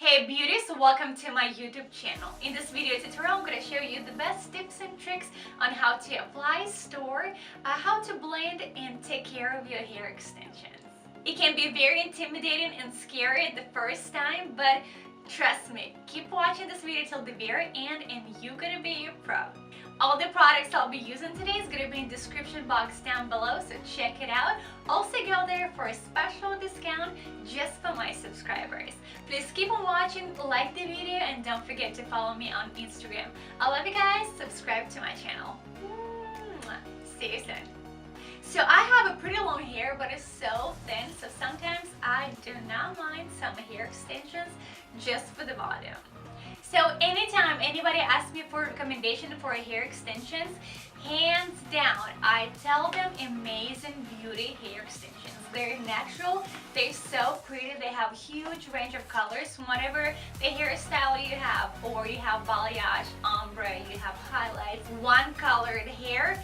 Hey beauties, welcome to my YouTube channel. In this video tutorial, I'm going to show you the best tips and tricks on how to apply, store, how to blend and take care of your hair extensions. It can be very intimidating and scary at the first time, but trust me, keep watching this video till the very end and you're going to be a pro. All the products I'll be using today is going to be in the description box down below, so check it out. Also go there for a special discount just for my subscribers. Please keep on watching, like the video, and don't forget to follow me on Instagram. I love you guys, subscribe to my channel. See you soon. So I have a pretty long hair, but it's so thin, so sometimes I do not mind some hair extensions just for the bottom. So anytime anybody asks me for a recommendation for hair extensions, hands down, I tell them Amazing Beauty hair extensions. They're natural, they're so pretty, they have a huge range of colors, whatever the hairstyle you have, or you have balayage, ombre, you have highlights, one colored hair,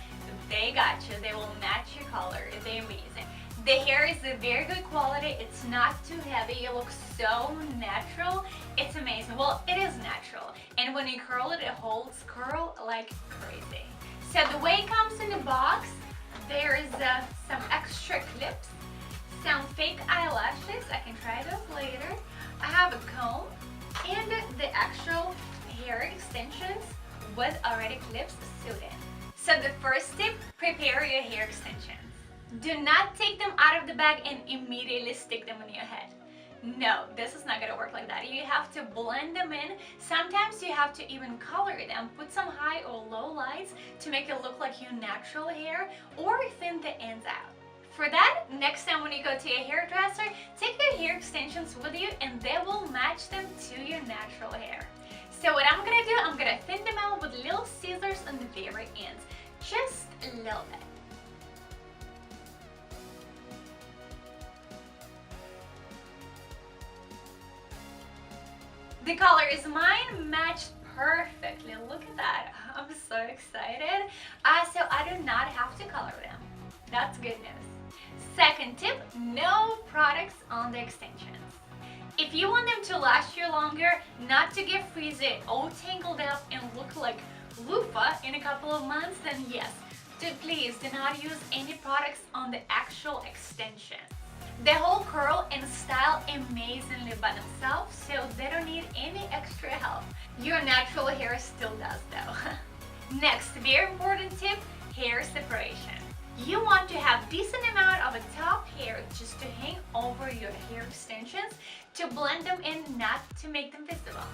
they got you, they will match your color, they're amazing. The hair is a very good quality, it's not too heavy, it looks so natural, it's amazing. Well, it is natural, and when you curl it, it holds curl like crazy. So the way it comes in the box, there is some extra clips, some fake eyelashes, I can try those later. I have a comb, and the actual hair extensions with already clips sewed in. So the first tip, prepare your hair extensions. Do not take them out of the bag and immediately stick them on your head. No, this is not going to work like that. You have to blend them in. Sometimes you have to even color them. Put some high or low lights to make it look like your natural hair, or thin the ends out. For that, next time when you go to your hairdresser, take your hair extensions with you and they will match them to your natural hair. So what I'm going to do, I'm going to thin them out with little scissors on the very ends. Just a little bit. The colors mine matched perfectly. Look at that. I'm so excited. So I do not have to color them. That's good news. Second tip, no products on the extensions. If you want them to last you longer, not to get frizzy, all tangled up and look like loofah in a couple of months, then yes, please do not use any products on the actual extension. They hold curl and style amazingly by themselves, so they don't need any extra help. Your natural hair still does though. Next, very important tip, hair separation. You want to have decent amount of a top hair just to hang over your hair extensions to blend them in, not to make them visible.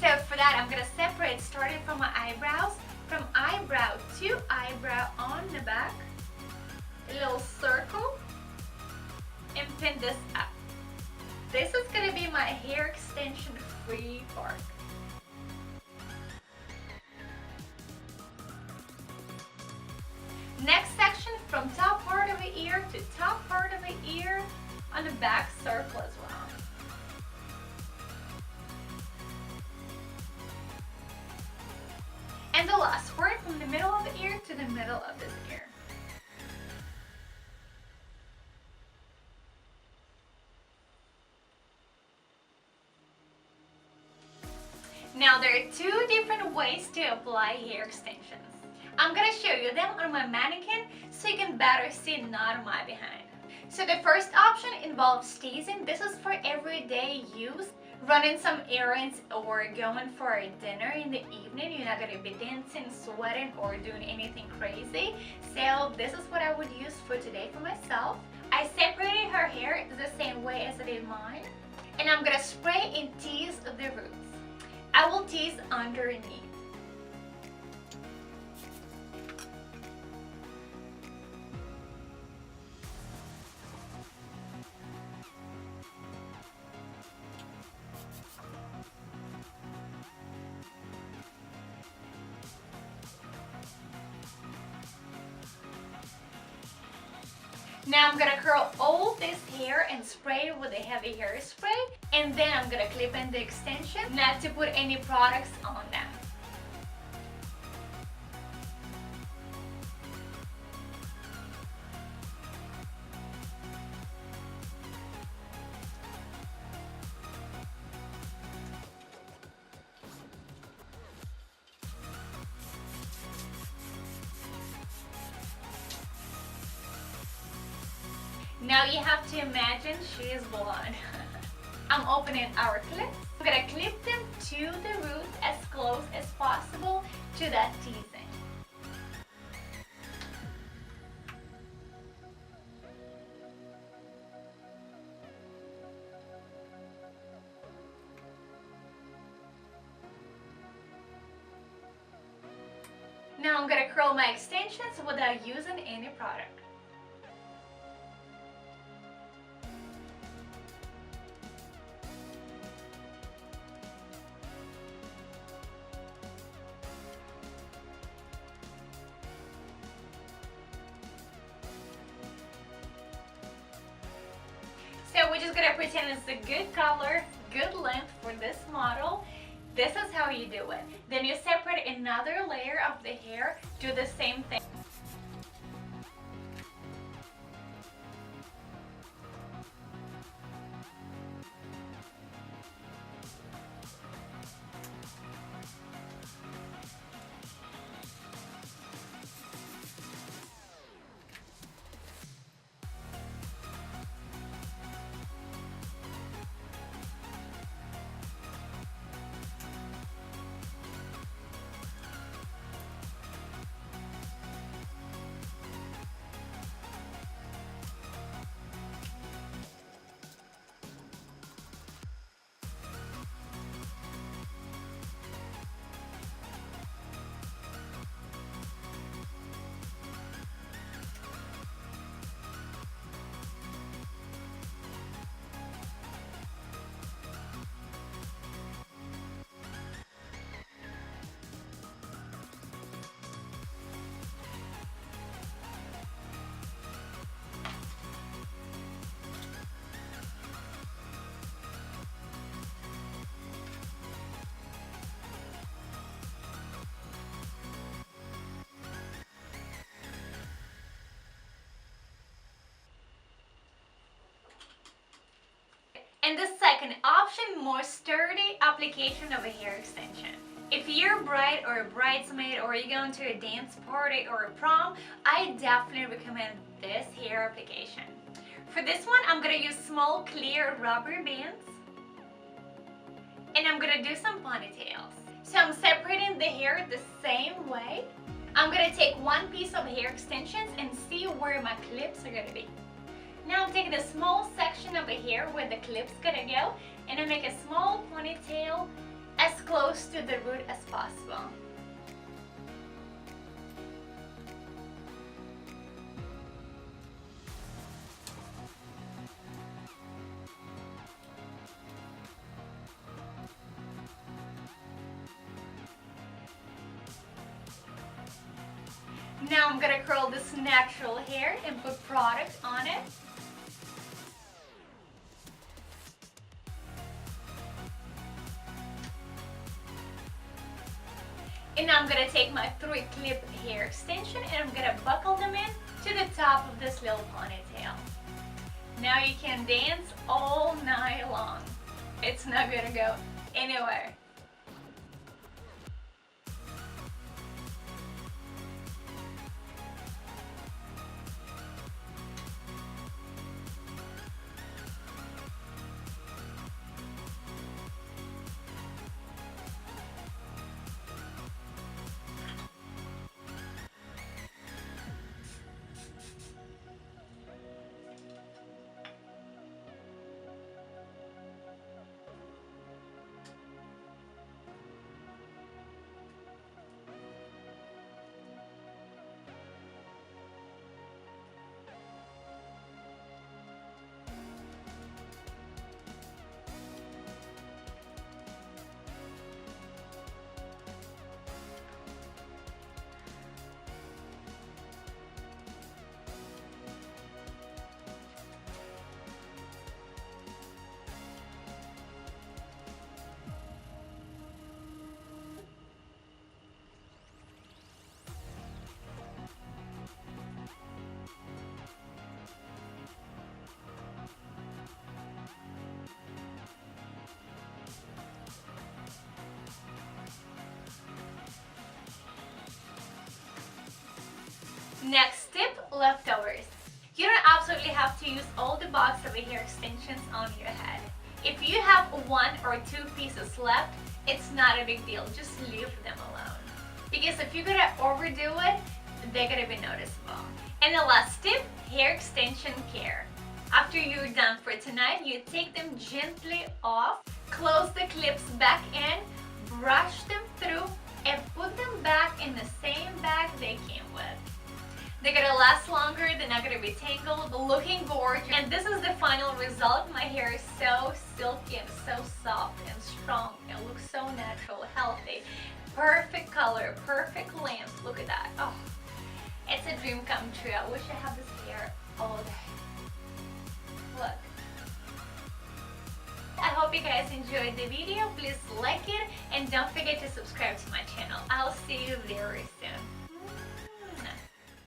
So for that, I'm going to separate starting from my eyebrows, from eyebrow to eyebrow on the back, a little circle, and pin this up. This is going to be my hair extension free part. Next section, from top part of the ear to top part of the ear on the back circle as well. And the last part, from the middle of the ear to the middle of this ear. Now there are two different ways to apply hair extensions. I'm going to show you them on my mannequin so you can better see, not on my behind. So the first option involves teasing. This is for everyday use. Running some errands or going for a dinner in the evening. You're not going to be dancing, sweating, or doing anything crazy. So this is what I would use for today for myself. I separated her hair the same way as I did mine. And I'm going to spray and tease the roots. I will tease underneath. Now I'm going to curl all this hair and spray it with a heavy hairspray, and then I'm going to clip in the extension, not to put any products on them. Now you have to imagine she is blonde. I'm opening our clips. I'm gonna clip them to the root as close as possible to that teasing. Now I'm gonna curl my extensions without using any product. So we're just gonna pretend it's a good color, good length for this model. This is how you do it. Then you separate another layer of the hair, do the same thing. And the second option, more sturdy application of a hair extension. If you're a bride or a bridesmaid or you're going to a dance party or a prom, I definitely recommend this hair application. For this one, I'm going to use small clear rubber bands and I'm going to do some ponytails. So I'm separating the hair the same way. I'm going to take one piece of hair extensions and see where my clips are going to be. Now I'm taking a small section of the hair where the clip's gonna go and I make a small ponytail as close to the root as possible. Now I'm gonna curl this natural hair and put product on it. And now I'm gonna take my 3-clip hair extension and I'm gonna buckle them in to the top of this little ponytail. Now you can dance all night long. It's not gonna go anywhere. Next tip, leftovers. You don't absolutely have to use all the box of hair extensions on your head. If you have 1 or 2 pieces left, it's not a big deal. Just leave them alone. Because if you're gonna overdo it, they're gonna be noticeable. And the last tip, hair extension care. After you're done for tonight, you take them gently off, close the clips back in, brush them through, and put them back in the same bag they came with. They're gonna last longer, they're not gonna be tangled, looking gorgeous. And this is the final result. My hair is so silky and so soft and strong. It looks so natural, healthy. Perfect color, perfect length. Look at that. Oh, it's a dream come true. I wish I had this hair all day. Look. I hope you guys enjoyed the video. Please like it and don't forget to subscribe to my channel. I'll see you very soon.